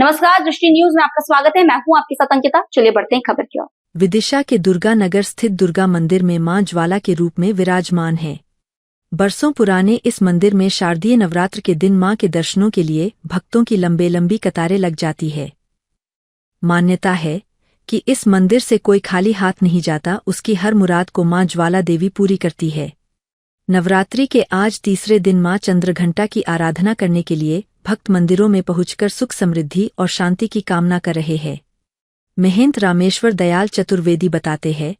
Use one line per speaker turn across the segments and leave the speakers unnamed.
नमस्कार, दृष्टि न्यूज में आपका स्वागत है। मैं हूं आपके साथ अंकिता। चलिए बढ़ते हैं खबर की ओर।
विदिशा के दुर्गा नगर स्थित दुर्गा मंदिर में मां ज्वाला के रूप में विराजमान है। बरसों पुराने इस मंदिर में शारदीय नवरात्र के दिन मां के दर्शनों के लिए भक्तों की लंबी कतारें लग जाती है। मान्यता है कि इस मंदिर से कोई खाली हाथ नहीं जाता, उसकी हर मुराद को मां ज्वाला देवी पूरी करती है। नवरात्रि के आज तीसरे दिन मां चंद्रघंटा की आराधना करने के लिए भक्त मंदिरों में पहुंचकर सुख समृद्धि और शांति की कामना कर रहे हैं। महंत रामेश्वर दयाल चतुर्वेदी बताते हैं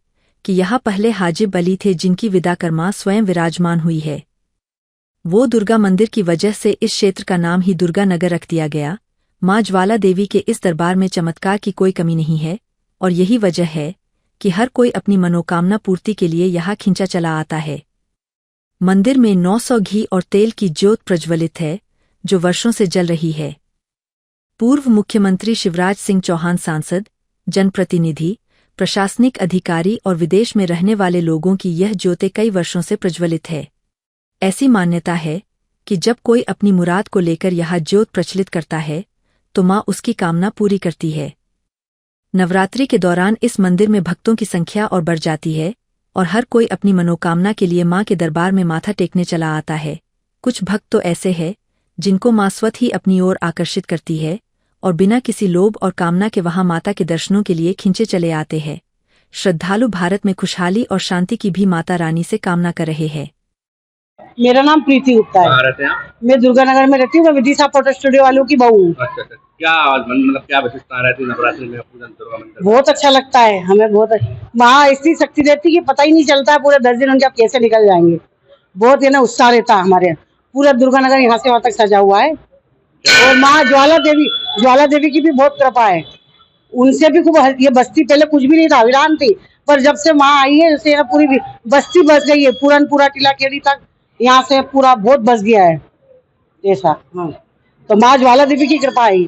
कि यहाँ पहले हाजिब अली थे, जिनकी विदा कर मां स्वयं विराजमान हुई है। वो दुर्गा मंदिर की वजह से इस क्षेत्र का नाम ही दुर्गा नगर रख दिया गया। मां ज्वाला देवी के इस दरबार में चमत्कार की कोई कमी नहीं है और यही वजह है कि हर कोई अपनी मनोकामना पूर्ति के लिए यहाँ खिंचा चला आता है। मंदिर में 900 घी और तेल की ज्योत प्रज्वलित है, जो वर्षों से जल रही है। पूर्व मुख्यमंत्री शिवराज सिंह चौहान, सांसद, जनप्रतिनिधि, प्रशासनिक अधिकारी और विदेश में रहने वाले लोगों की यह ज्योतें कई वर्षों से प्रज्वलित है। ऐसी मान्यता है कि जब कोई अपनी मुराद को लेकर यह ज्योत प्रचलित करता है तो मां उसकी कामना पूरी करती है। नवरात्रि के दौरान इस मंदिर में भक्तों की संख्या और बढ़ जाती है और हर कोई अपनी मनोकामना के लिए मां के दरबार में माथा टेकने चला आता है। कुछ भक्त तो ऐसे हैं जिनको मां स्वतः ही अपनी ओर आकर्षित करती है और बिना किसी लोभ और कामना के वहां माता के दर्शनों के लिए खिंचे चले आते हैं। श्रद्धालु भारत में खुशहाली और शांति की भी माता रानी से कामना कर रहे हैं।
मेरा नाम प्रीति गुप्ता है।
रहते हैं आप?
मैं दुर्गा नगर में रहती हूँ। मैं विदिशा फोटो स्टूडियो वालों की बहू हूँ।
अच्छा। क्या विशेषता रहती है नवरात्रि में पूजन दुर्गा मंदिर?
बहुत अच्छा लगता है हमें, बहुत वहाँ ऐसी शक्ति रहती है कि पता ही नहीं चलता है पूरे 10 दिन उनके आप कैसे निकल जाएंगे। बहुत ये ना उत्साह रहता है हमारे यहाँ। पूरा दुर्गा नगर यहाँ से वहाँ तक सजा हुआ है और माँ ज्वाला देवी की भी बहुत कृपा है। उनसे भी खूब, ये बस्ती पहले कुछ भी नहीं था, वीरान थी, पर जब से माँ आई है जैसे पूरी बस्ती बस गई है। पूरा टीला केड़ी तक यहाँ से पूरा बहुत बस गया है ऐसा। हाँ, तो माँ ज्वाला देवी की कृपा है।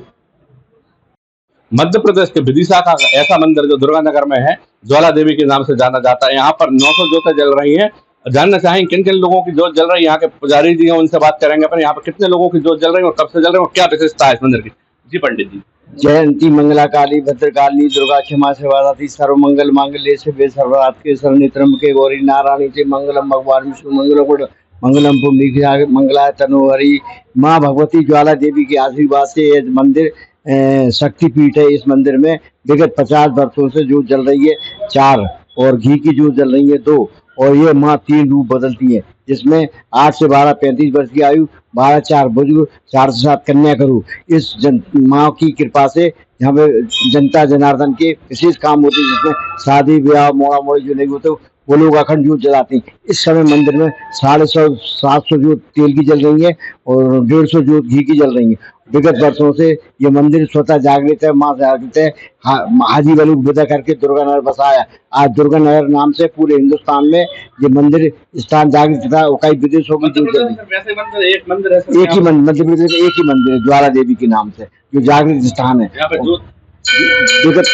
मध्य प्रदेश के विदिशा का ऐसा मंदिर जो दुर्गा नगर में है, ज्वाला देवी के नाम से जाना जाता है। यहाँ पर 900 ज्योतें जल रही हैं। जानना चाहेंगे किन किन लोगों की जोत जल रही है। यहाँ के पुजारी जी हैं, उनसे बात करेंगे। पर यहाँ पर कितने लोगों की जोत जल रही है और कब से जल रही है और क्या विशेषता है इस मंदिर की? जी पंडित जी।
जयंती मंगला काली भद्रकाली दुर्गा क्षमा सेवादाती सर्वमंगल मांगल्ये शिवे सर्वार्थे शरण्ये त्र्यंबके गौरी नारायणी से मंगलम भगवान विष्णु मंगलम पुंडरीकाक्ष मंगलाय तनोहरि। माँ भगवती ज्वाला देवी के आशीर्वाद से ये मंदिर शक्तिपीठ है। इस मंदिर में विगत 50 वर्षों से जोत जल रही है 4 और घी की जोत जल रही है 2 और ये माँ 3 रूप बदलती है, जिसमें 8 से 12 35 वर्ष की आयु, 12 4 बुजुर्ग, 4 से 7 कन्या करूँ। इस माँ की कृपा से यहाँ पे जनता जनार्दन के विशेष काम होते हैं, जिसमें शादी ब्याह मोड़ा मोड़ी जो नहीं होते वो लोग अखंड जोत जलाते हैं। इस समय मंदिर में 750 जोत तेल की जल रही है और 150 जोत घी की जल रही है। विगत वर्षों से ये मंदिर स्वतः जागृत है, माँ जागृत है। हाजी वाली विदा करके दुर्गा नगर बसाया। आज दुर्गा नगर नाम से पूरे हिंदुस्तान में ये मंदिर स्थान जागृत था और कई विदेशों की जोत जल रही है। एक ही मध्य प्रदेश एक ही मंदिर है ज्वाला देवी के नाम से, जो जागृत स्थान है। विगत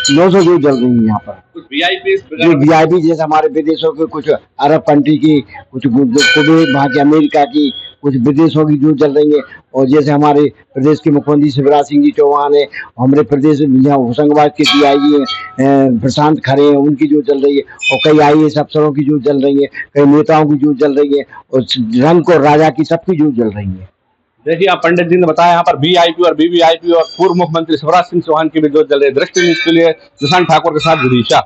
900 जोत जल रही है यहाँ पर।
कुछ वीआईपी
जैसे हमारे विदेशों के, कुछ अरब कंट्री की, कुछ वहाँ के अमेरिका की, कुछ विदेशों की जोत जल रही है। और जैसे हमारे प्रदेश के मुख्यमंत्री शिवराज सिंह जी चौहान है, हमारे प्रदेश होशंगाबाद के DIG हैं प्रशांत खरे हैं, उनकी जोत जल रही है। और कई IAS अफसरों की जोत जल रही है, कई नेताओं की जोत जल रही है और रंग और राजा की सबकी जोत जल रही है।
देखिए, आप पंडित जी ने बताया यहाँ पर VIP और VVIP और पूर्व मुख्यमंत्री शिवराज सिंह चौहान की भी जोत जल रही है। दृष्टि न्यूज के लिए निशांत ठाकुर के साथ विदिशा।